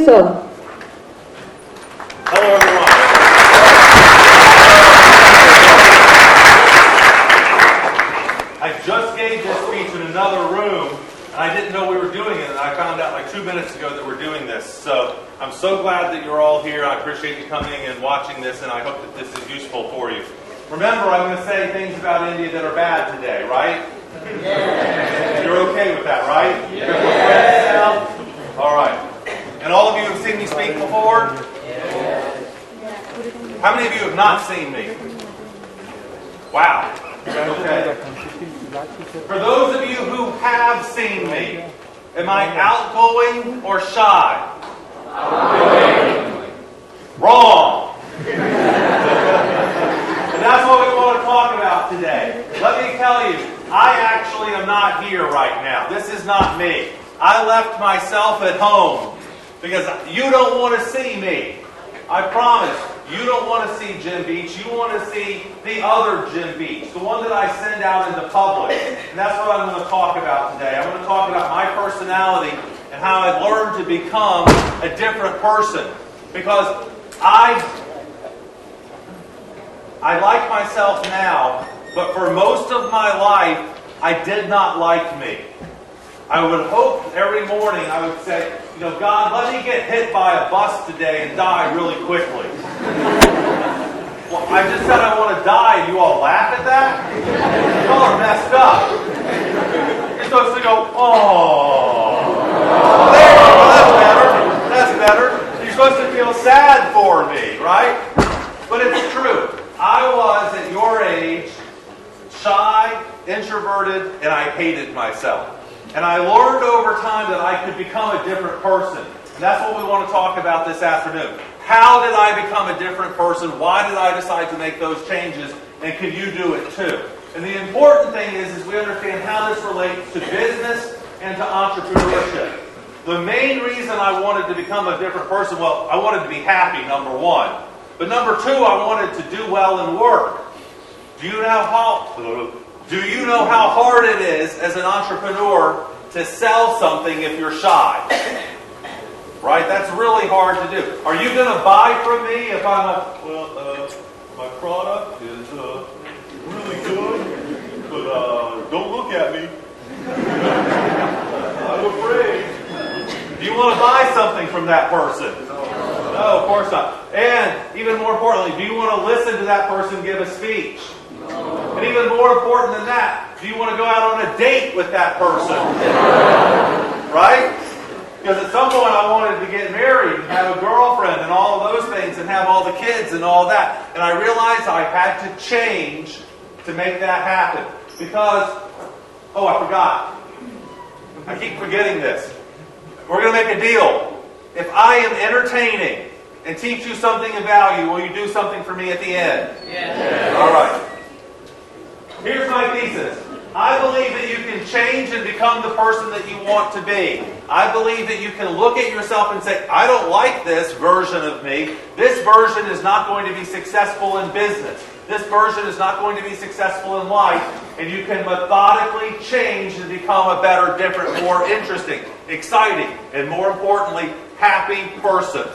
so. Hello, everyone. I just gave this speech in another room, and I didn't know we were doing it, and I found out like 2 minutes ago that we're doing this. So I'm so glad that you're all here. I appreciate you coming and watching this, and I hope that this is useful for you. Remember, I'm going to say things about India that are bad today, right? Yeah. You're okay with that, right? Yeah. All right. And all of you have seen me speak before? How many of you have not seen me? Wow. Okay. For those of you who have seen me, am I outgoing or shy? Outgoing. Wrong. And that's what we want to talk about today. Let me tell you, I actually am not here right now. This is not me. I left myself at home because you don't want to see me. I promise. You don't want to see Jim Beach. You want to see the other Jim Beach, the one that I send out into public. And that's what I'm going to talk about today. I'm going to talk about my personality and how I've learned to become a different person. Because I like myself now, but for most of my life, I did not like me. I would hope every morning I would say, God, let me get hit by a bus today and die really quickly. Well, I just said I want to die, and you all laugh at that? Y'all are messed up. You're supposed to go, oh. There you go, that's better. That's better. You're supposed to feel sad for me, right? But it's true. I was, at your age, shy, introverted, and I hated myself. And I learned over time that I could become a different person. And that's what we want to talk about this afternoon. How did I become a different person? Why did I decide to make those changes? And can you do it too? And the important thing is we understand how this relates to business and to entrepreneurship. The main reason I wanted to become a different person, well, I wanted to be happy, number one. But number two, I wanted to do well in work. Do you know how hard it is as an entrepreneur to sell something if you're shy? Right? That's really hard to do. Are you going to buy from me if I'm my product is really good, but don't look at me. I'm afraid. Do you want to buy something from that person? No, of course not. And even more importantly, do you want to listen to that person give a speech? And even more important than that, do you want to go out on a date with that person? Right? Because at some point I wanted to get married and have a girlfriend and all of those things and have all the kids and all that. And I realized I had to change to make that happen. Because, I forgot. I keep forgetting this. We're going to make a deal. If I am entertaining and teach you something of value, will you do something for me at the end? Yes. All right. Here's my thesis. I believe that you can change and become the person that you want to be. I believe that you can look at yourself and say, I don't like this version of me. This version is not going to be successful in business. This version is not going to be successful in life. And you can methodically change and become a better, different, more interesting, exciting, and more importantly, happy person.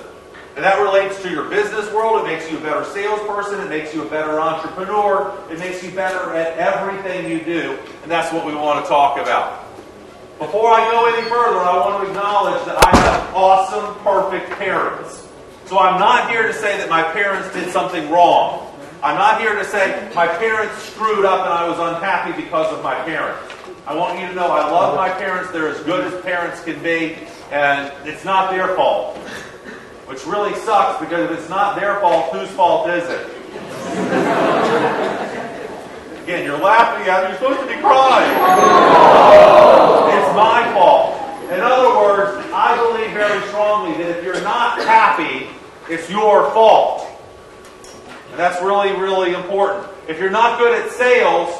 And that relates to your business world. It makes you a better salesperson. It makes you a better entrepreneur. It makes you better at everything you do. And that's what we want to talk about. Before I go any further, I want to acknowledge that I have awesome, perfect parents. So I'm not here to say that my parents did something wrong. I'm not here to say my parents screwed up and I was unhappy because of my parents. I want you to know I love my parents. They're as good as parents can be. And it's not their fault. Which really sucks, because if it's not their fault, whose fault is it? Again, you're laughing at me. You're supposed to be crying. It's my fault. In other words, I believe very strongly that if you're not happy, it's your fault. And that's really, really important. If you're not good at sales,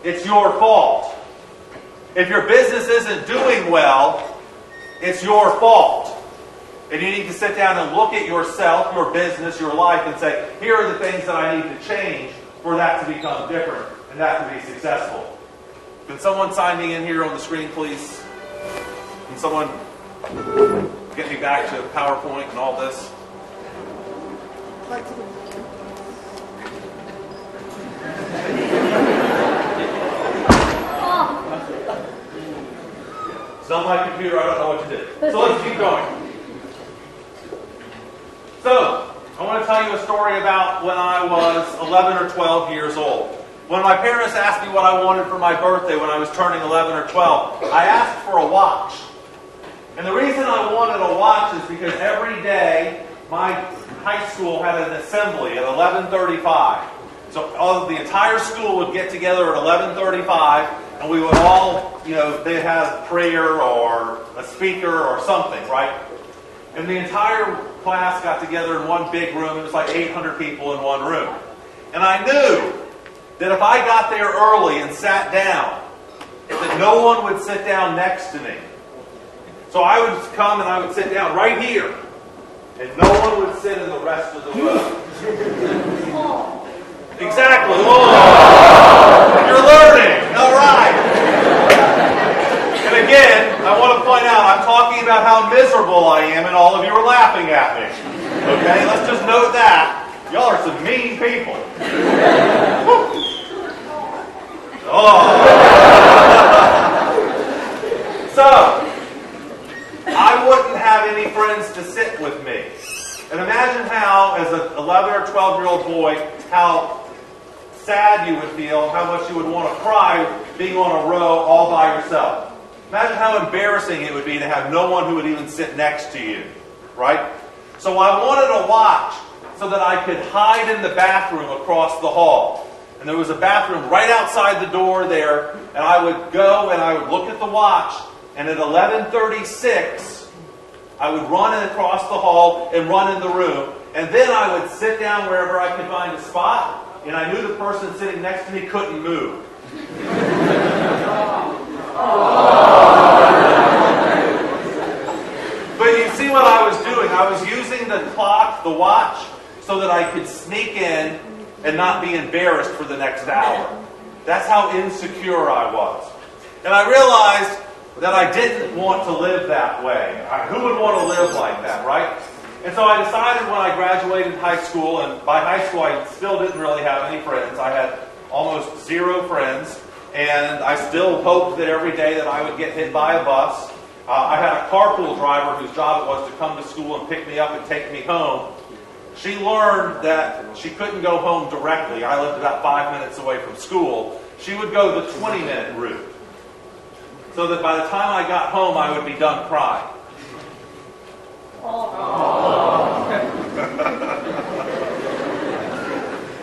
it's your fault. If your business isn't doing well, it's your fault. And you need to sit down and look at yourself, your business, your life, and say, here are the things that I need to change for that to become different and that to be successful. Can someone sign me in here on the screen, please? Can someone? get me back to PowerPoint and all this. It's not my computer, I don't know what to do. So let's keep going. So, I want to tell you a story about when I was 11 or 12 years old. When my parents asked me what I wanted for my birthday when I was turning 11 or 12, I asked for a watch. And the reason I wanted a watch is because every day my high school had an assembly at 11:35. So the entire school would get together at 11:35, and we would all, they'd have prayer or a speaker or something, right? And the entire class got together in one big room. It was like 800 people in one room. And I knew that if I got there early and sat down, that no one would sit down next to me. So I would come and I would sit down right here, and no one would sit in the rest of the row. Exactly. Oh, you're learning. All right. And again, I want to point out, I'm talking about how miserable I am, and all of you are laughing at me. Okay, let's just note that. Y'all are some mean people. Oh. So, I wouldn't have any friends to sit with me. And imagine how, as an 11 or 12-year-old boy, how sad you would feel, how much you would want to cry being on a row all by yourself. Imagine how embarrassing it would be to have no one who would even sit next to you, right? So I wanted a watch so that I could hide in the bathroom across the hall. And there was a bathroom right outside the door there, and I would go and I would look at the watch, and at 11:36, I would run across the hall and run in the room, and then I would sit down wherever I could find a spot, and I knew the person sitting next to me couldn't move. But you see what I was doing? I was using the clock, the watch, so that I could sneak in and not be embarrassed for the next hour. That's how insecure I was. And I realized that I didn't want to live that way. Who would want to live like that, right? And so I decided when I graduated high school, and by high school I still didn't really have any friends. I had almost zero friends, and I still hoped that every day that I would get hit by a bus. I had a carpool driver whose job it was to come to school and pick me up and take me home. She learned that she couldn't go home directly. I lived about 5 minutes away from school. She would go the 20-minute route, so that by the time I got home, I would be done crying.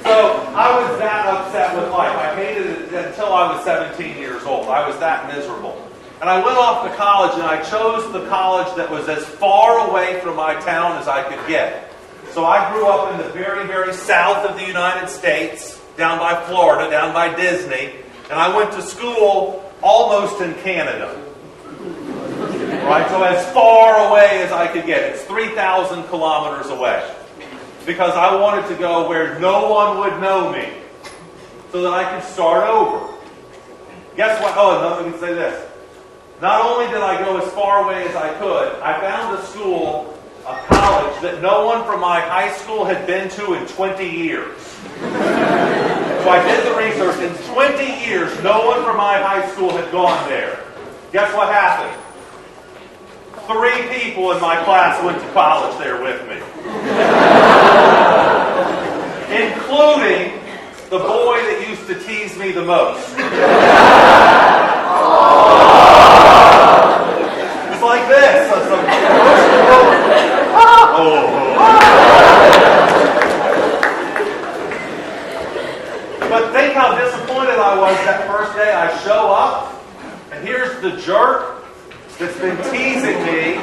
So I was that upset with life. I hated it until I was 17 years old. I was that miserable. And I went off to college, and I chose the college that was as far away from my town as I could get. So I grew up in the very, very south of the United States, down by Florida, down by Disney, and I went to school almost in Canada. Right, so as far away as I could get. It's 3,000 kilometers away. Because I wanted to go where no one would know me, so that I could start over. Guess what? Oh, let me say this. Not only did I go as far away as I could, I found a school, a college, that no one from my high school had been to in 20 years. So I did the research. In 20 years, no one from my high school had gone there. Guess what happened? 3 people in my class went to college there with me. Including the boy that used to tease me the most. It's like this. But think how disappointed I was that first day. I show up, and here's the jerk that's been teasing me,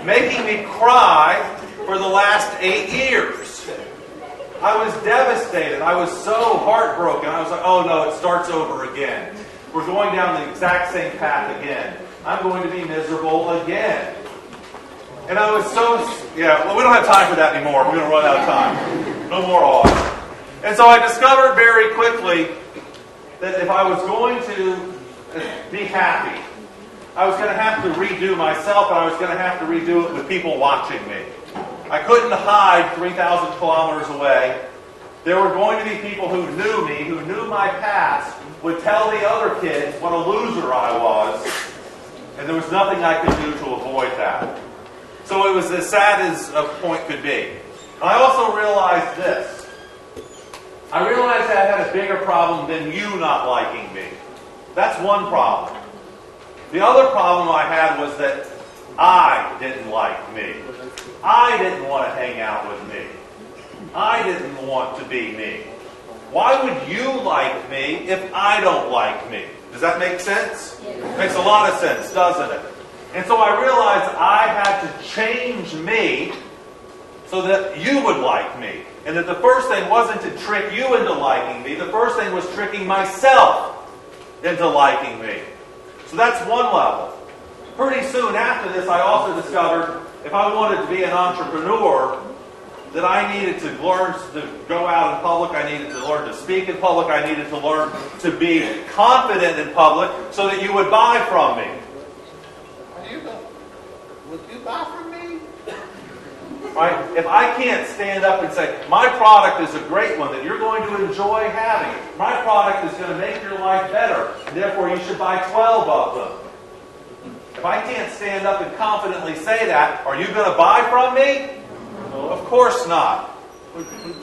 making me cry for the last 8 years. I was devastated. I was so heartbroken. I was like, oh no, it starts over again. We're going down the exact same path again. I'm going to be miserable again. And I was so, we don't have time for that anymore. We're going to run out of time. No more off. And so I discovered very quickly that if I was going to be happy, I was going to have to redo myself, and I was going to have to redo it with people watching me. I couldn't hide 3,000 kilometers away. There were going to be people who knew me, who knew my past, would tell the other kids what a loser I was, and there was nothing I could do to avoid that. So it was as sad as a point could be. And I also realized this. I realized I had a bigger problem than you not liking me. That's one problem. The other problem I had was that I didn't like me. I didn't want to hang out with me. I didn't want to be me. Why would you like me if I don't like me? Does that make sense? It makes a lot of sense, doesn't it? And so I realized I had to change me so that you would like me. And that the first thing wasn't to trick you into liking me. The first thing was tricking myself into liking me. So that's one level. Pretty soon after this, I also discovered if I wanted to be an entrepreneur, that I needed to learn to go out in public, I needed to learn to speak in public, I needed to learn to be confident in public so that you would buy from me. Would you buy from me? Right? If I can't stand up and say, my product is a great one that you're going to enjoy having, my product is going to make your life better, and therefore you should buy 12 of them. If I can't stand up and confidently say that, are you going to buy from me? No, of course not. Would you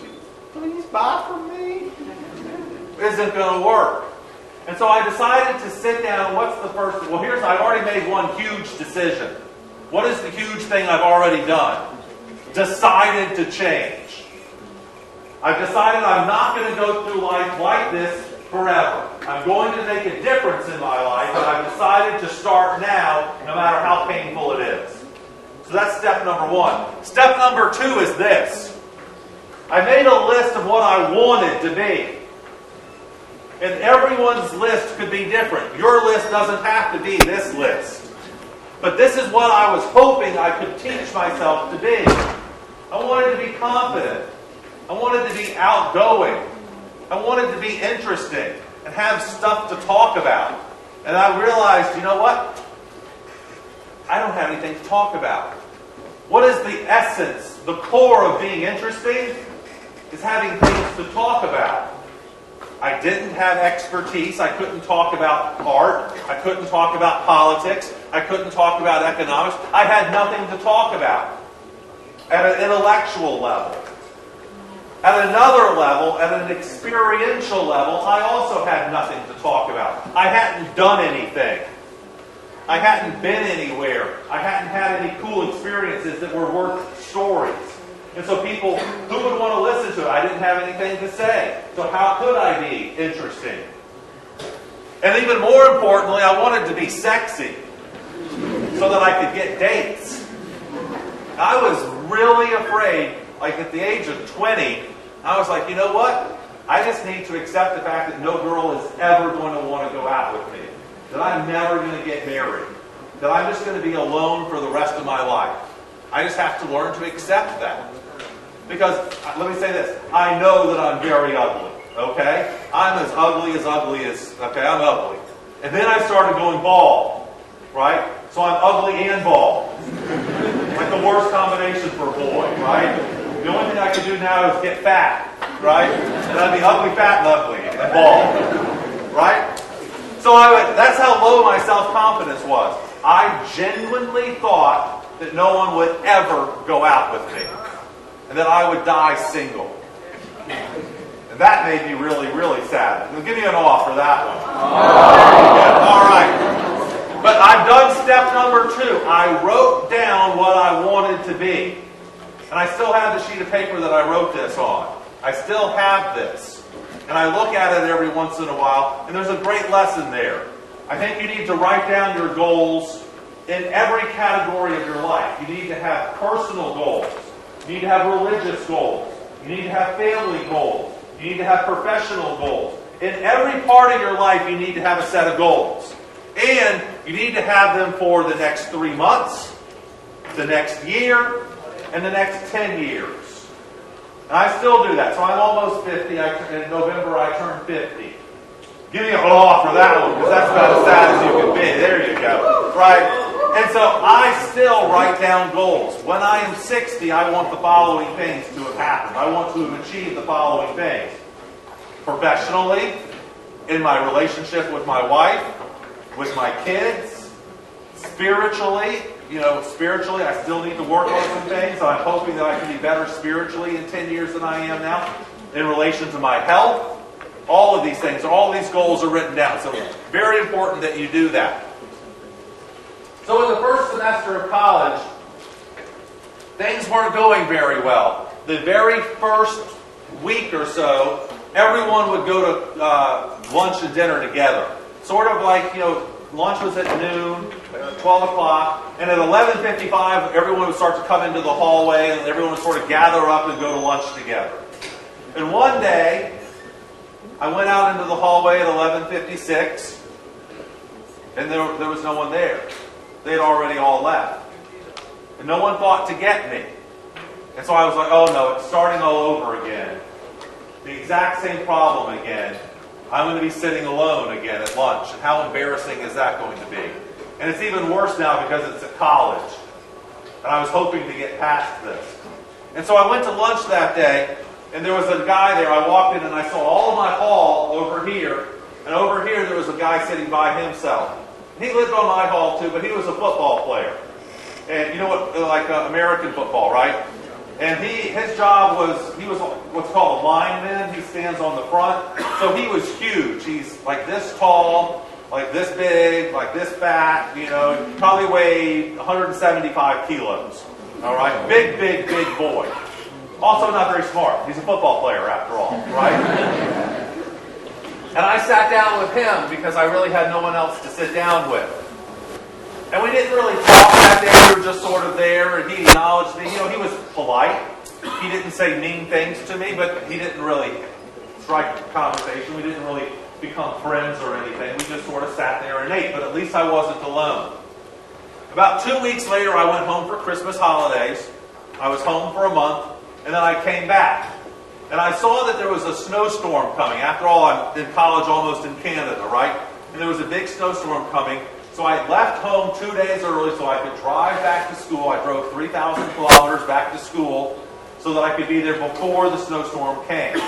please buy from me? It isn't going to work. And so I decided to sit down. What's the first? Well, I've already made one huge decision. What is the huge thing I've already done? Decided to change. I've decided I'm not going to go through life like this forever. I'm going to make a difference in my life, and I've decided to start now, no matter how painful it is. So that's step number one. Step number two is this. I made a list of what I wanted to be. And everyone's list could be different. Your list doesn't have to be this list. But this is what I was hoping I could teach myself to be. I wanted to be confident. I wanted to be outgoing. I wanted to be interesting and have stuff to talk about. And I realized, you know what? I don't have anything to talk about. What is the essence, the core of being interesting? Is having things to talk about. I didn't have expertise. I couldn't talk about art. I couldn't talk about politics. I couldn't talk about economics. I had nothing to talk about at an intellectual level. At another level, at an experiential level, I also had nothing to talk about. I hadn't done anything. I hadn't been anywhere. I hadn't had any cool experiences that were worth stories. And so people, who would want to listen to it? I didn't have anything to say. So how could I be interesting? And even more importantly, I wanted to be sexy so that I could get dates. I was really afraid, like at the age of 20, I was like, you know what? I just need to accept the fact that no girl is ever going to want to go out with me. That I'm never going to get married. That I'm just going to be alone for the rest of my life. I just have to learn to accept that. Because, let me say this, I know that I'm very ugly, okay? I'm as ugly, okay, I'm ugly. And then I started going bald, right? So I'm ugly and bald. Like the worst combination for a boy, right? The only thing I can do now is get fat, right? And I'd be ugly, fat, and ugly, and bald, right? So that's how low my self-confidence was. I genuinely thought that no one would ever go out with me. And that I would die single. And that made me really, really sad. Well, give me an awe for that one. All right. But I've done step number 2. I wrote down what I wanted to be. And I still have the sheet of paper that I wrote this on. I still have this. And I look at it every once in a while. And there's a great lesson there. I think you need to write down your goals in every category of your life. You need to have personal goals. You need to have religious goals. You need to have family goals. You need to have professional goals. In every part of your life, you need to have a set of goals. And you need to have them for the next 3 months, the next year, and the next 10 years. And I still do that. So I'm almost 50. In November, I turn 50. Give me an awe for that one, because that's about as sad as you can be. There you go. Right? And so I still write down goals. When I am 60, I want the following things to have happened. I want to have achieved the following things. Professionally, in my relationship with my wife, with my kids, spiritually, spiritually, I still need to work on some things. I'm hoping that I can be better spiritually in 10 years than I am now. In relation to my health, all of these things, all of these goals are written down. So it's very important that you do that. So in the first semester of college, things weren't going very well. The very first week or so, everyone would go to lunch and dinner together. Sort of like, lunch was at noon, 12 o'clock, and at 11:55, everyone would start to come into the hallway, and everyone would sort of gather up and go to lunch together. And one day, I went out into the hallway at 11:56, and there was no one there. They had already all left. And no one thought to get me. And so I was like, oh no, it's starting all over again. The exact same problem again. I'm going to be sitting alone again at lunch. And how embarrassing is that going to be? And it's even worse now because it's at college. And I was hoping to get past this. And so I went to lunch that day, and there was a guy there. I walked in and I saw all of my hall over here. And over here there was a guy sitting by himself. He lived on my hall too, but he was a football player. And you know what, like American football, right? And his job was, he was what's called a lineman. He stands on the front. So he was huge. He's like this tall, like this big, like this fat, probably weighed 175 kilos. All right? Big, big, big boy. Also not very smart. He's a football player after all, right? And I sat down with him because I really had no one else to sit down with. And we didn't really talk that day. We were just sort of there, and he acknowledged me. He was polite. He didn't say mean things to me, but he didn't really strike a conversation. We didn't really become friends or anything. We just sort of sat there and ate, but at least I wasn't alone. About 2 weeks later, I went home for Christmas holidays. I was home for a month, and then I came back. And I saw that there was a snowstorm coming. After all, I'm in college almost in Canada, right? And there was a big snowstorm coming. So I left home 2 days early so I could drive back to school. I drove 3,000 kilometers back to school so that I could be there before the snowstorm came.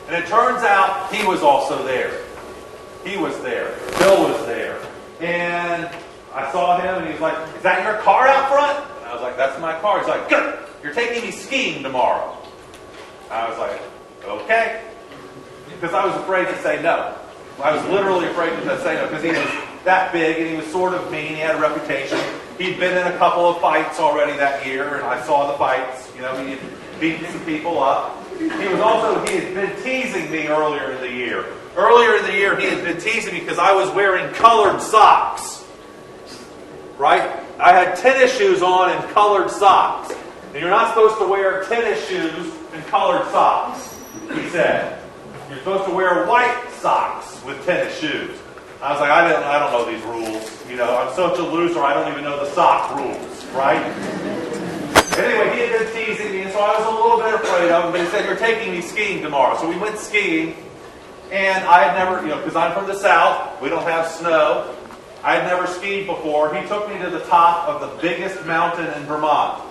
And it turns out he was also there. He was there. Bill was there. And I saw him and he was like, "Is that your car out front?" And I was like, "That's my car." He's like, "Good. You're taking me skiing tomorrow." I was like, "Okay." Because I was afraid to say no. I was literally afraid to say no because he was that big and he was sort of mean. He had a reputation. He'd been in a couple of fights already that year, and I saw the fights. He had beaten some people up. He had been teasing me earlier in the year. Earlier in the year, he had been teasing me because I was wearing colored socks. Right? I had tennis shoes on and colored socks. And you're not supposed to wear tennis shoes and colored socks, he said. You're supposed to wear white socks with tennis shoes. I was like, I don't know these rules. I'm such a loser, I don't even know the sock rules, right? Anyway, he had been teasing me, and so I was a little bit afraid of him, but he said, "You're taking me skiing tomorrow." So we went skiing, and I had never, because I'm from the South, we don't have snow. I had never skied before. He took me to the top of the biggest mountain in Vermont.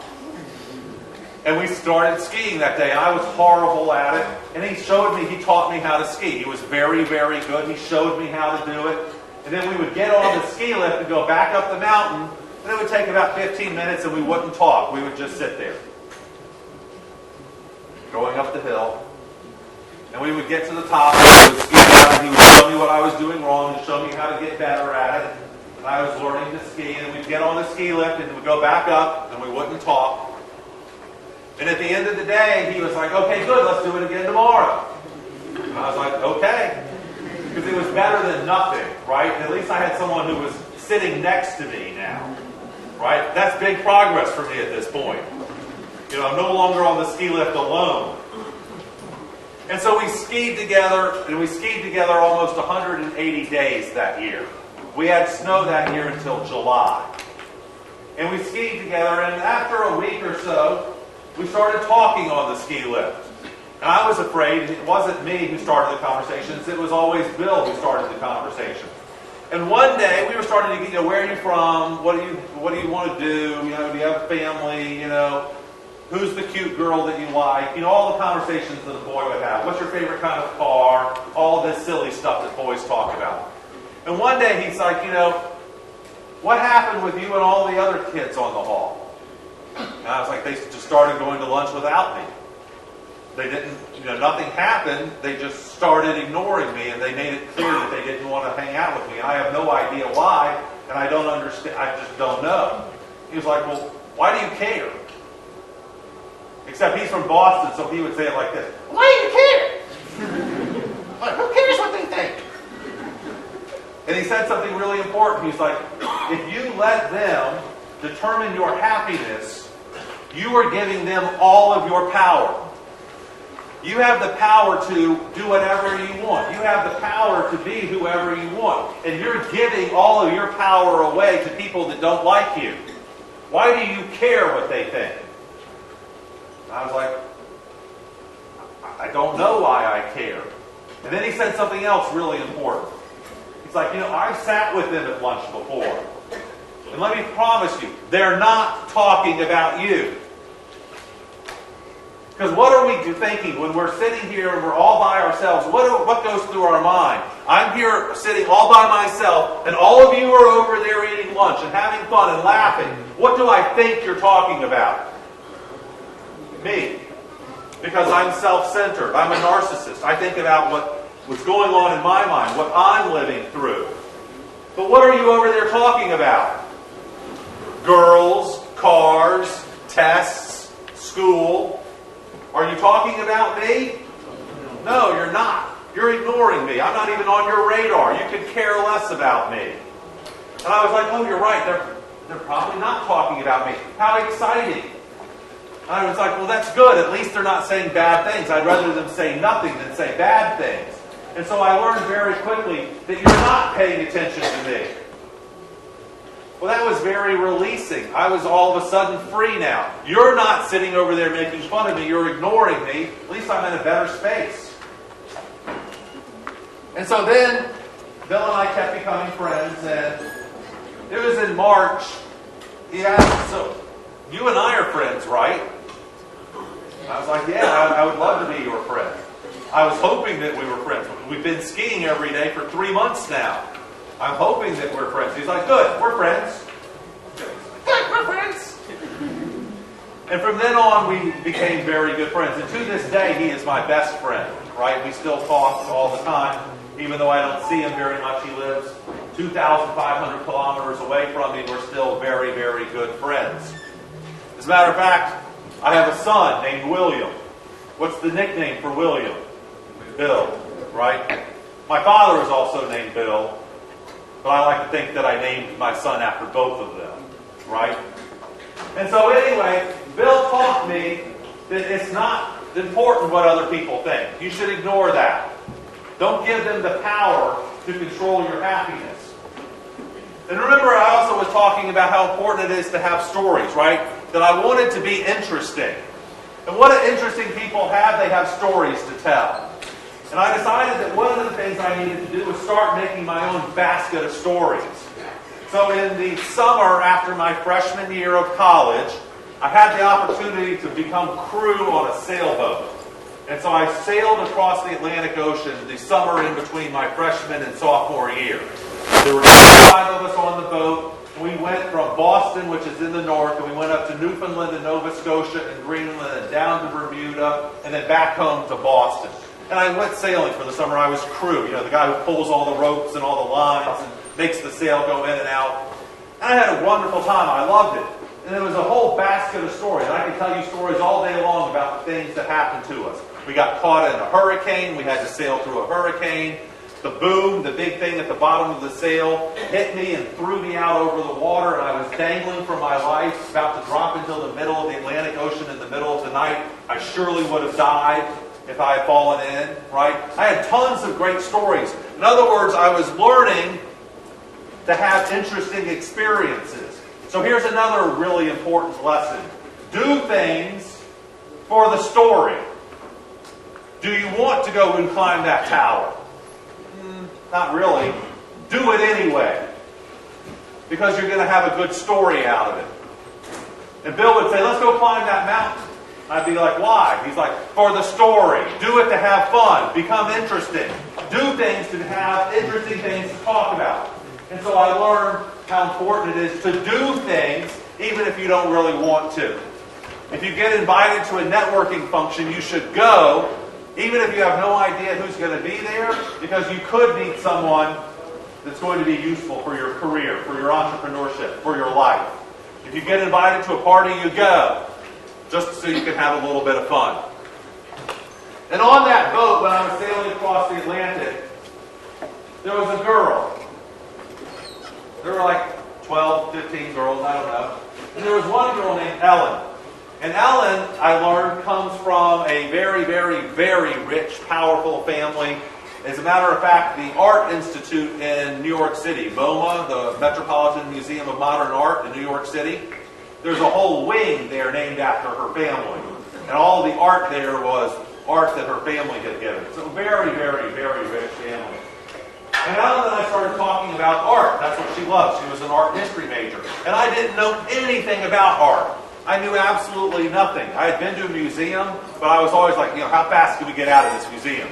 And we started skiing that day. I was horrible at it. And he taught me how to ski. He was very, very good. He showed me how to do it. And then we would get on the ski lift and go back up the mountain. And it would take about 15 minutes and we wouldn't talk. We would just sit there. Going up the hill. And we would get to the top and we would ski down. He would show me what I was doing wrong and show me how to get better at it. And I was learning to ski. And we'd get on the ski lift and we'd go back up and we wouldn't talk. And at the end of the day, he was like, "Okay, good, let's do it again tomorrow." And I was like, "Okay." Because it was better than nothing, right? At least I had someone who was sitting next to me now, right? That's big progress for me at this point. I'm no longer on the ski lift alone. And so we skied together, and we skied together almost 180 days that year. We had snow that year until July. And we skied together, and after a week or so, we started talking on the ski lift. And I was afraid it wasn't me who started the conversations, it was always Bill who started the conversation. And one day we were starting to get, where are you from? What do you want to do? Do you have a family? Who's the cute girl that you like? All the conversations that a boy would have. What's your favorite kind of car? All this silly stuff that boys talk about. And one day he's like, what happened with you and all the other kids on the hall? And I was like, they just started going to lunch without me. They didn't, nothing happened. They just started ignoring me, and they made it clear that they didn't want to hang out with me. And I have no idea why, and I don't understand. I just don't know. He was like, well, why do you care? Except he's from Boston, so he would say it like this. Why do you care? Like, who cares what they think? And he said something really important. He's like, if you let them determine your happiness, you are giving them all of your power. You have the power to do whatever you want. You have the power to be whoever you want. And you're giving all of your power away to people that don't like you. Why do you care what they think? And I was like, I don't know why I care. And then he said something else really important. He's like, I've sat with them at lunch before. And let me promise you, they're not talking about you. Because what are we thinking when we're sitting here and we're all by ourselves? What goes through our mind? I'm here sitting all by myself, and all of you are over there eating lunch and having fun and laughing. What do I think you're talking about? Me. Because I'm self-centered. I'm a narcissist. I think about what's going on in my mind, what I'm living through. But what are you over there talking about? Girls, cars, tests, school. Are you talking about me? No, you're not. You're ignoring me. I'm not even on your radar. You could care less about me. And I was like, oh, you're right. They're probably not talking about me. How exciting. And I was like, well, that's good. At least they're not saying bad things. I'd rather them say nothing than say bad things. And so I learned very quickly that you're not paying attention to me. Well, that was very releasing. I was all of a sudden free now. You're not sitting over there making fun of me. You're ignoring me. At least I'm in a better space. And so then, Bill and I kept becoming friends, and it was in March. He asked, so you and I are friends, right? I was like, yeah, I would love to be your friend. I was hoping that we were friends. We've been skiing every day for 3 months now. I'm hoping that we're friends. He's like, good, we're friends. Good, we're friends. And from then on, we became very good friends. And to this day, he is my best friend, right? We still talk all the time, even though I don't see him very much. He lives 2,500 kilometers away from me. We're still very, very good friends. As a matter of fact, I have a son named William. What's the nickname for William? Bill, right? My father is also named Bill. But I like to think that I named my son after both of them, right? And so anyway, Bill taught me that it's not important what other people think. You should ignore that. Don't give them the power to control your happiness. And remember, I also was talking about how important it is to have stories, right? That I wanted to be interesting. And what interesting people have, they have stories to tell. And I decided that one of the things I needed to do was start making my own basket of stories. So in the summer after my freshman year of college, I had the opportunity to become crew on a sailboat. And so I sailed across the Atlantic Ocean the summer in between my freshman and sophomore year. There were 5 of us on the boat. We went from Boston, which is in the north, and we went up to Newfoundland and Nova Scotia and Greenland and down to Bermuda and then back home to Boston. And I went sailing for the summer. I was crew, the guy who pulls all the ropes and all the lines and makes the sail go in and out. And I had a wonderful time. I loved it. And there was a whole basket of stories. And I could tell you stories all day long about the things that happened to us. We got caught in a hurricane. We had to sail through a hurricane. The boom, the big thing at the bottom of the sail, hit me and threw me out over the water. And I was dangling for my life, about to drop into the middle of the Atlantic Ocean in the middle of the night. I surely would have died if I had fallen in, right? I had tons of great stories. In other words, I was learning to have interesting experiences. So here's another really important lesson. Do things for the story. Do you want to go and climb that tower? Not really. Do it anyway. Because you're going to have a good story out of it. And Bill would say, let's go climb that mountain. I'd be like, why? He's like, for the story. Do it to have fun. Become interesting. Do things to have interesting things to talk about. And so I learned how important it is to do things even if you don't really want to. If you get invited to a networking function, you should go, even if you have no idea who's going to be there, because you could meet someone that's going to be useful for your career, for your entrepreneurship, for your life. If you get invited to a party, you go, just so you can have a little bit of fun. And on that boat, when I was sailing across the Atlantic, there was a girl. There were like 12, 15 girls, I don't know. And there was one girl named Ellen. And Ellen, I learned, comes from a very, very, very rich, powerful family. As a matter of fact, the Art Institute in New York City, MoMA, the Metropolitan Museum of Modern Art in New York City, there's a whole wing there named after her family. And all the art there was art that her family had given. So very, very, very rich family. And Ellen and I started talking about art. That's what she loved. She was an art history major. And I didn't know anything about art. I knew absolutely nothing. I had been to a museum, but I was always like, how fast can we get out of this museum?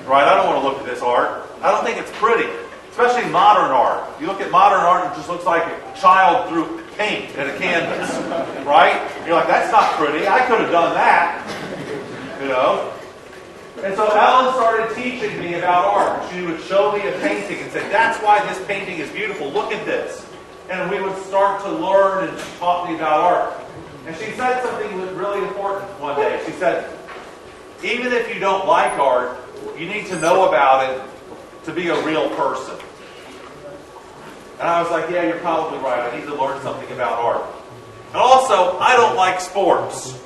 Right? I don't want to look at this art. I don't think it's pretty. Especially modern art. You look at modern art, it just looks like a child threw paint at a canvas. Right? You're like, that's not pretty. I could have done that. And so Ellen started teaching me about art. She would show me a painting and say, that's why this painting is beautiful. Look at this. And we would start to learn, and she taught me about art. And she said something really important one day. She said, even if you don't like art, you need to know about it to be a real person. And I was like, yeah, you're probably right. I need to learn something about art. And also, I don't like sports.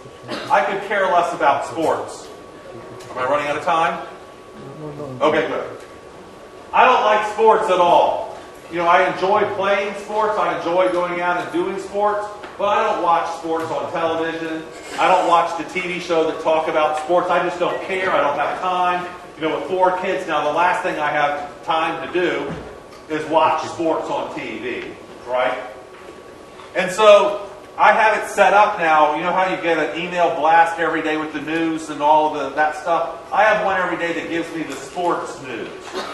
I could care less about sports. Am I running out of time? Okay, good. I don't like sports at all. I enjoy playing sports. I enjoy going out and doing sports. But I don't watch sports on television. I don't watch the TV show that talk about sports. I just don't care. I don't have time. With 4 kids now, the last thing I have time to do is watch sports on TV, right? And so I have it set up now. You know how you get an email blast every day with the news and all of that stuff? I have one every day that gives me the sports news.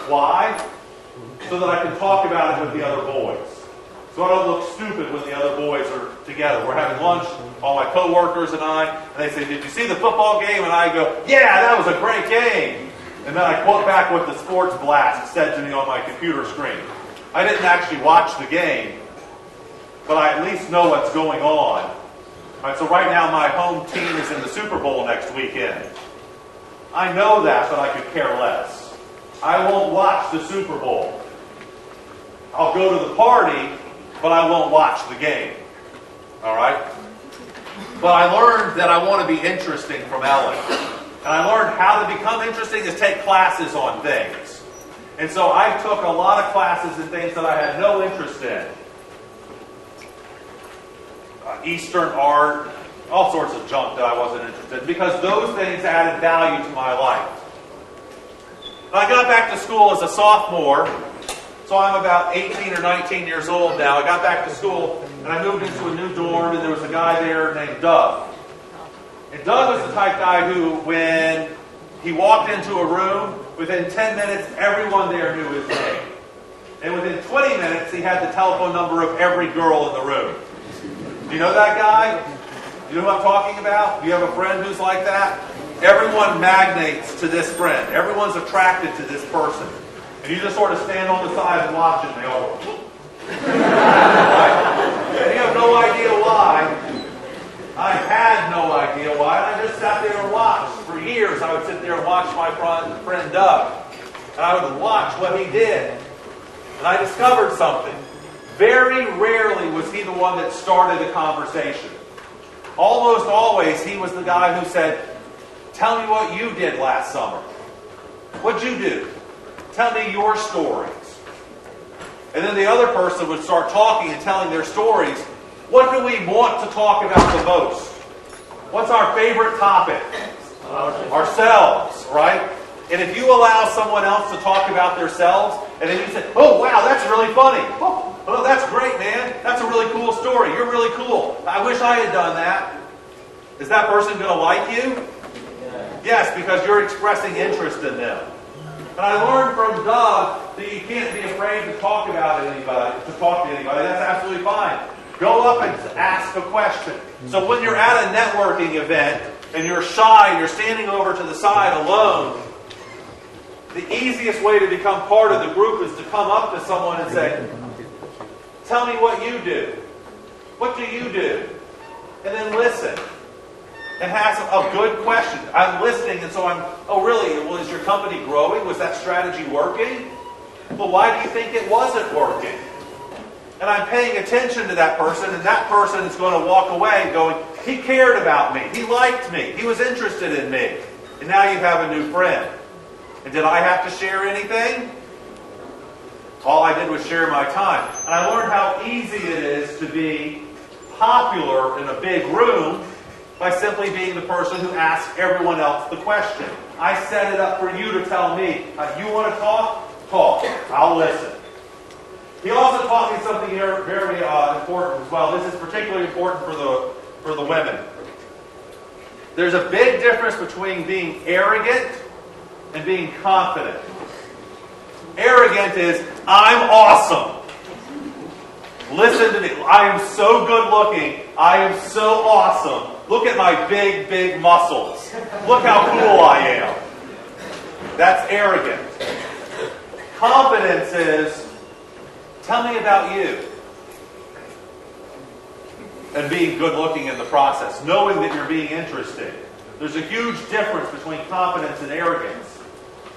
Why? So that I can talk about it with the other boys. So I don't look stupid when the other boys are together. We're having lunch, all my coworkers and I, and they say, did you see the football game? And I go, yeah, that was a great game. And then I quote back what the sports blast said to me on my computer screen. I didn't actually watch the game, but I at least know what's going on. All right, so right now my home team is in the Super Bowl next weekend. I know that, but I could care less. I won't watch the Super Bowl. I'll go to the party, but I won't watch the game. All right? But I learned that I want to be interesting from Ellen. And I learned how to become interesting is take classes on things. And so I took a lot of classes in things that I had no interest in. Eastern art, all sorts of junk that I wasn't interested in, because those things added value to my life. I got back to school as a sophomore, so I'm about 18 or 19 years old now. I got back to school, and I moved into a new dorm, and there was a guy there named Doug. And Doug was the type guy who, when he walked into a room, within 10 minutes, everyone there knew his name. And within 20 minutes, he had the telephone number of every girl in the room. Do you know that guy? Do you know who I'm talking about? Do you have a friend who's like that? Everyone magnates to this friend. Everyone's attracted to this person. And you just sort of stand on the side and watch it, and they all go, right? And you have no idea why. I had no idea why. And I just sat there and watched. For years, I would sit there and watch my friend Doug. And I would watch what he did. And I discovered something. Very rarely was he the one that started a conversation. Almost always, he was the guy who said, tell me what you did last summer. What'd you do? Tell me your stories. And then the other person would start talking and telling their stories. What do we want to talk about the most? What's our favorite topic? Ourselves, right? And if you allow someone else to talk about themselves, and then you say, oh, wow, that's really funny. Oh, that's great, man. That's a really cool story. You're really cool. I wish I had done that. Is that person going to like you? Yes, because you're expressing interest in them. And I learned from Doug that you can't be afraid to talk about anybody, to talk to anybody. That's absolutely fine. Go up and ask a question. So when you're at a networking event and you're shy and you're standing over to the side alone, the easiest way to become part of the group is to come up to someone and say, tell me what you do. What do you do? And then listen. And ask a good question. I'm listening, and so oh really? Well, is your company growing? Was that strategy working? Well, why do you think it wasn't working? And I'm paying attention to that person, and that person is going to walk away going, he cared about me. He liked me. He was interested in me. And now you have a new friend. And did I have to share anything? All I did was share my time. And I learned how easy it is to be popular in a big room by simply being the person who asks everyone else the question. I set it up for you to tell me, you want to talk? Talk. I'll listen. He also taught me something here very important as well. This is particularly important for the women. There's a big difference between being arrogant and being confident. Arrogant is, I'm awesome. Listen to me. I am so good looking. I am so awesome. Look at my big, big muscles. Look how cool I am. That's arrogant. Confidence is, tell me about you. And being good looking in the process. Knowing that you're being interested. There's a huge difference between confidence and arrogance.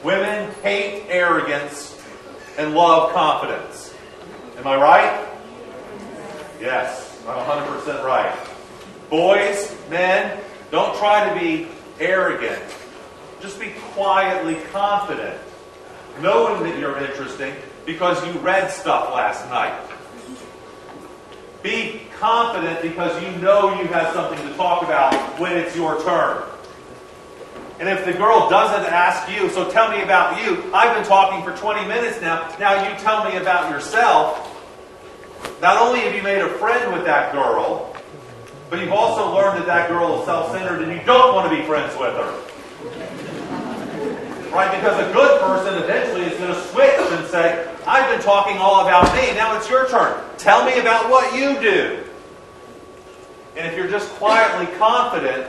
Women hate arrogance and love confidence. Am I right? Yes, I'm 100% right. Boys, men, don't try to be arrogant. Just be quietly confident, knowing that you're interesting because you read stuff last night. Be confident because you know you have something to talk about when it's your turn. And if the girl doesn't ask you, so tell me about you. I've been talking for 20 minutes now. Now you tell me about yourself. Not only have you made a friend with that girl, but you've also learned that that girl is self-centered and you don't want to be friends with her. Right? Because a good person eventually is going to switch and say, I've been talking all about me. Now it's your turn. Tell me about what you do. And if you're just quietly confident,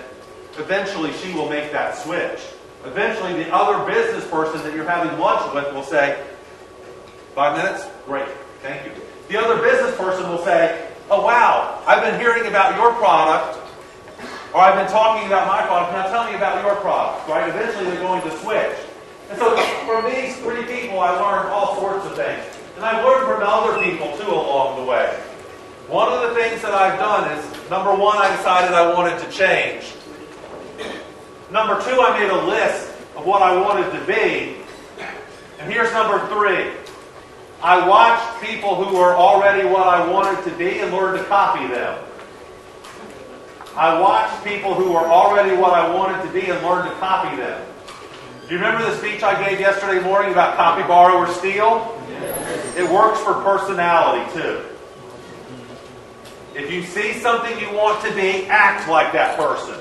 eventually she will make that switch. Eventually the other business person that you're having lunch with will say, 5 minutes? Great. Thank you. The other business person will say, oh wow, I've been hearing about your product, or I've been talking about my product, now tell me about your product, right? Eventually they're going to switch. And so from these three people I learned all sorts of things. And I learned from other people too along the way. One of the things that I've done is, number one, I decided I wanted to change. Number two, I made a list of what I wanted to be. And here's number three. I watched people who were already what I wanted to be and learned to copy them. I watched people who were already what I wanted to be and learned to copy them. Do you remember the speech I gave yesterday morning about copy, borrow, or steal? Yes. It works for personality too. If you see something you want to be, act like that person.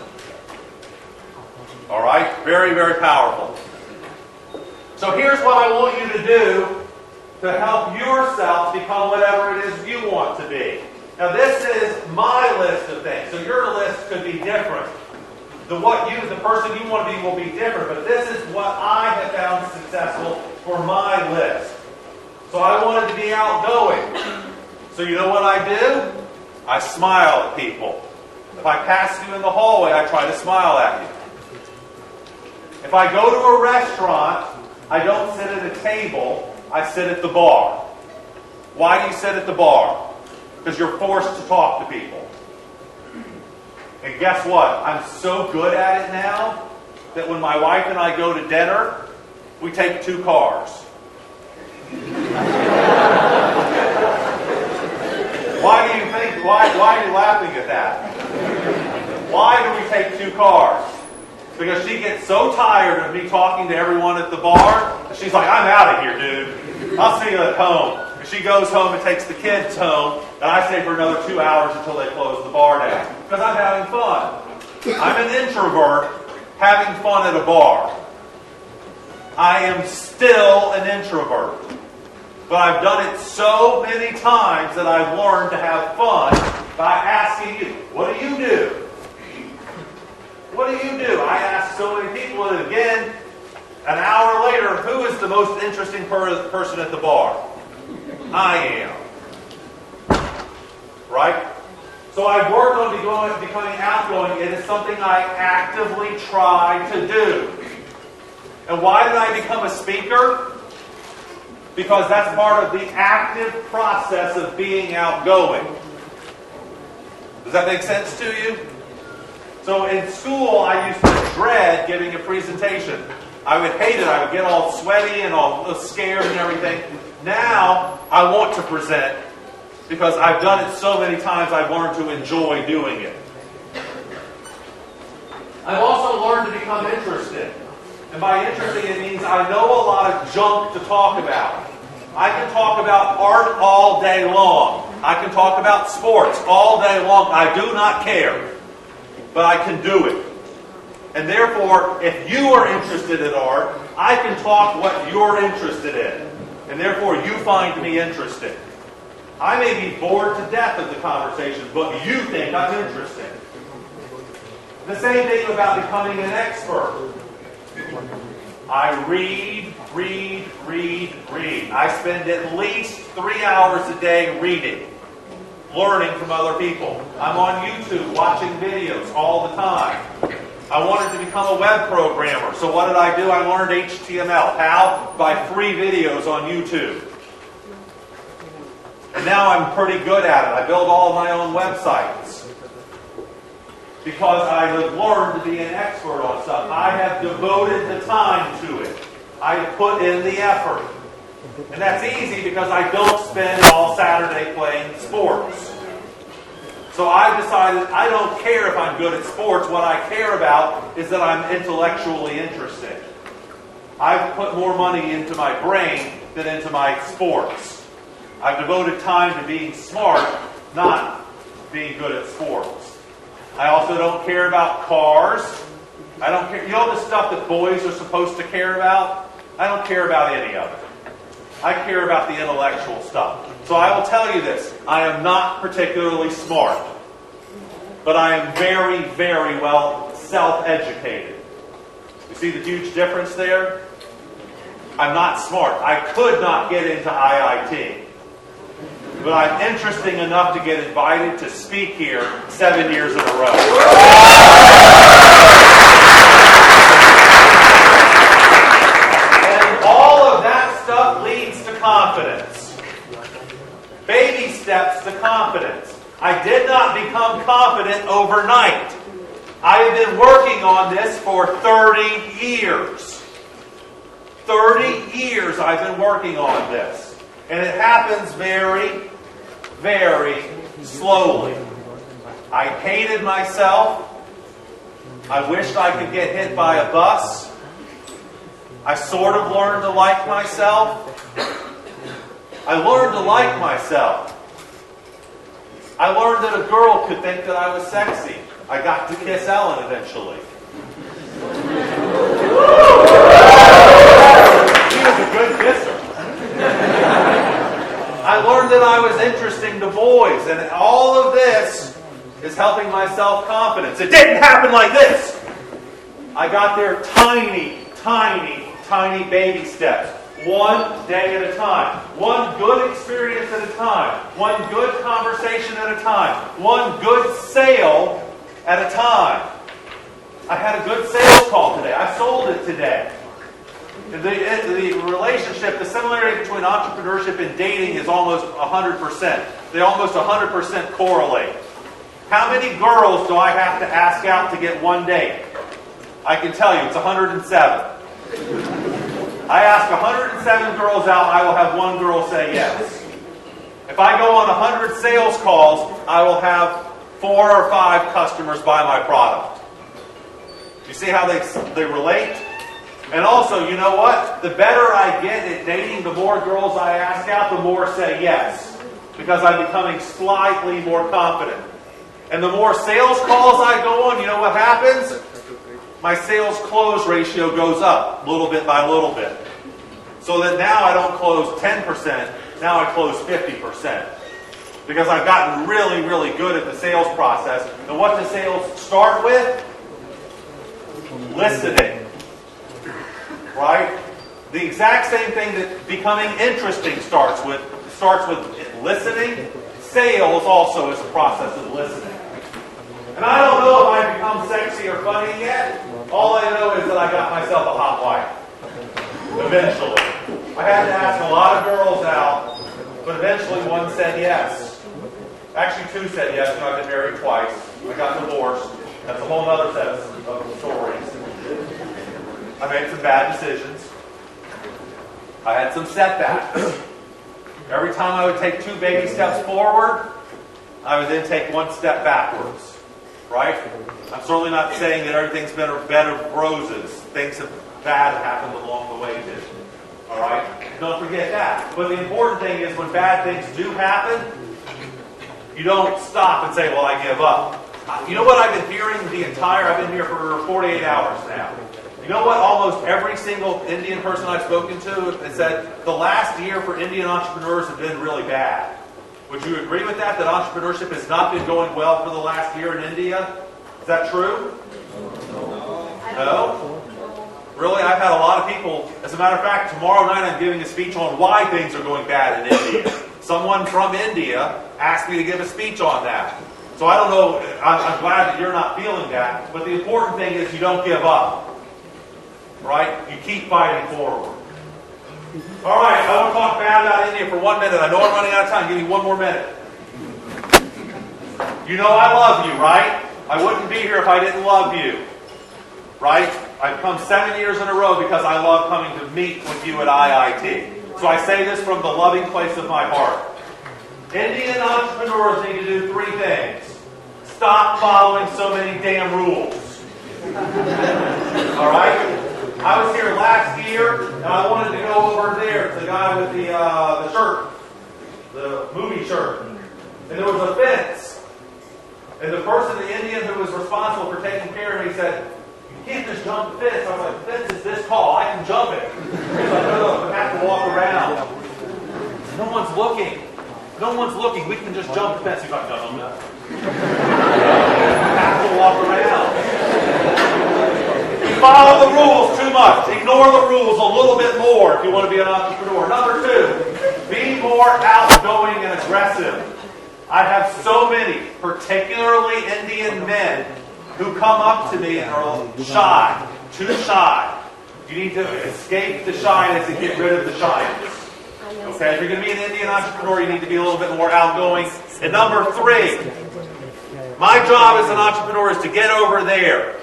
All right? Very, very powerful. So here's what I want you to do to help yourself become whatever it is you want to be. Now this is my list of things. So your list could be different. The person you want to be will be different. But this is what I have found successful for my list. So I wanted to be outgoing. So you know what I do? I smile at people. If I pass you in the hallway, I try to smile at you. If I go to a restaurant, I don't sit at a table. I sit at the bar. Why do you sit at the bar? Because you're forced to talk to people. And guess what? I'm so good at it now that when my wife and I go to dinner, we take 2 cars. Why do you why are you laughing at that? Why do we take 2 cars? Because she gets so tired of me talking to everyone at the bar, that she's like, I'm out of here, dude. I'll see you at home. And she goes home and takes the kids home, and I stay for another 2 hours until they close the bar down. Because I'm having fun. I'm an introvert having fun at a bar. I am still an introvert. But I've done it so many times that I've learned to have fun by asking you, what do you do? What do you do? I ask so many people, and again, an hour later, who is the most interesting person at the bar? I am. Right? So I've worked on becoming outgoing. It is something I actively try to do. And why did I become a speaker? Because that's part of the active process of being outgoing. Does that make sense to you? So in school, I used to dread giving a presentation. I would hate it. I would get all sweaty and all scared and everything. Now, I want to present because I've done it so many times, I've learned to enjoy doing it. I've also learned to become interested. And by interesting, it means I know a lot of junk to talk about. I can talk about art all day long. I can talk about sports all day long. I do not care. But I can do it. And therefore, if you are interested in art, I can talk what you're interested in. And therefore, you find me interesting. I may be bored to death of the conversation, but you think I'm interesting. The same thing about becoming an expert. I read. I spend at least 3 hours a day reading, learning from other people. I'm on YouTube watching videos all the time. I wanted to become a web programmer, so what did I do? I learned HTML. How? By free videos on YouTube. And now I'm pretty good at it. I build all of my own websites. Because I have learned to be an expert on stuff. I have devoted the time to it. I have put in the effort. And that's easy because I don't spend all Saturday playing sports. So I've decided I don't care if I'm good at sports. What I care about is that I'm intellectually interested. I've put more money into my brain than into my sports. I've devoted time to being smart, not being good at sports. I also don't care about cars. I don't care. You know the stuff that boys are supposed to care about? I don't care about any of it. I care about the intellectual stuff. So I will tell you this. I am not particularly smart. But I am very, very well self-educated. You see the huge difference there? I'm not smart. I could not get into IIT. But I'm interesting enough to get invited to speak here 7 years in a row. And all of that stuff leads to confidence. Baby steps to confidence. I did not become confident overnight. I have been working on this for 30 years. 30 years I've been working on this. And it happens very, very slowly. I hated myself. I wished I could get hit by a bus. I sort of learned to like myself. I learned to like myself. I learned that a girl could think that I was sexy. I got to kiss Ellen eventually. She was a good kisser. I learned that I was interesting to boys, and all of this is helping my self-confidence. It didn't happen like this. I got there tiny, tiny, tiny baby steps. One day at a time. One good experience at a time. One good conversation at a time. One good sale at a time. I had a good sales call today. I sold it today. The relationship, the similarity between entrepreneurship and dating is almost 100%. They almost 100% correlate. How many girls do I have to ask out to get one date? I can tell you, it's 107. I ask 107 girls out, I will have one girl say yes. If I go on 100 sales calls, I will have 4 or 5 customers buy my product. You see how they relate? And also, you know what? The better I get at dating, the more girls I ask out, the more say yes. Because I'm becoming slightly more confident. And the more sales calls I go on, you know what happens? My sales close ratio goes up little bit by little bit. So that now I don't close 10%, now I close 50%. Because I've gotten really, really good at the sales process. And what does sales start with? Listening. Right? The exact same thing that becoming interesting starts with listening. Sales also is a process of listening. And I don't know if I've become sexy or funny yet. All I know is that I got myself a hot wife. Eventually. I had to ask a lot of girls out, but eventually one said yes. Actually, two said yes, and I've been married twice. I got divorced. That's a whole other set of stories. I made some bad decisions. I had some setbacks. Every time I would take 2 baby steps forward, I would then take 1 step backwards. Right? I'm certainly not saying that everything's been a bed of roses. Things bad have happened along the way too. Alright? Don't forget that. But the important thing is when bad things do happen, you don't stop and say, well, I give up. You know what I've been hearing I've been here for 48 hours now. You know what almost every single Indian person I've spoken to has said? The last year for Indian entrepreneurs have been really bad. Would you agree with that entrepreneurship has not been going well for the last year in India? Is that true? No? Really, I've had a lot of people. As a matter of fact, tomorrow night I'm giving a speech on why things are going bad in India. Someone from India asked me to give a speech on that. So I don't know, I'm glad that you're not feeling that, but the important thing is you don't give up. Right? You keep fighting forward. All right, I want to talk bad about India for 1 minute. I know I'm running out of time. Give me 1 more minute. You know I love you, right? I wouldn't be here if I didn't love you. Right? I've come 7 years in a row because I love coming to meet with you at IIT. So I say this from the loving place of my heart. Indian entrepreneurs need to do 3 things. Stop following so many damn rules. All right? I was here last year, and I wanted to go over there to the guy with the shirt, the movie shirt. And there was a fence. And the person, the Indian who was responsible for taking care of me, said, you can't just jump the fence. I was like, the fence is this tall. I can jump it. He's like, no, I have to walk around. No one's looking. No one's looking. We can just jump the fence. He's like, no. I have to walk around. Follow the rules too much. Ignore the rules a little bit more if you want to be an entrepreneur. Number 2, be more outgoing and aggressive. I have so many, particularly Indian men, who come up to me and are shy, too shy. You need to escape the shyness and get rid of the shyness. Okay, if you're going to be an Indian entrepreneur, you need to be a little bit more outgoing. And number 3, my job as an entrepreneur is to get over there.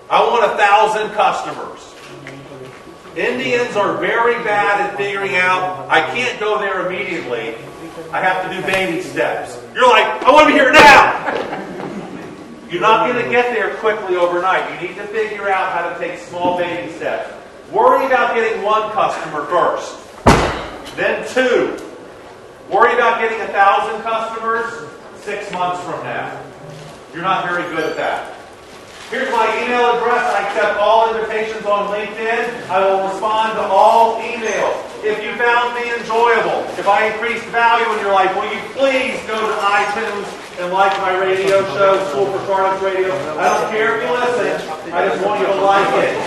I want 1,000 customers. Indians are very bad at figuring out, I can't go there immediately. I have to do baby steps. You're like, I want to be here now. You're not going to get there quickly overnight. You need to figure out how to take small baby steps. Worry about getting 1 customer first. Then 2. Worry about getting 1,000 customers 6 months from now. You're not very good at that. Here's my email address. I accept all invitations on LinkedIn. I will respond to all emails. If you found me enjoyable, if I increased value in your life, will you please go to iTunes and like my radio show, School for Startups Radio? I don't care if you listen. I just want you to like it.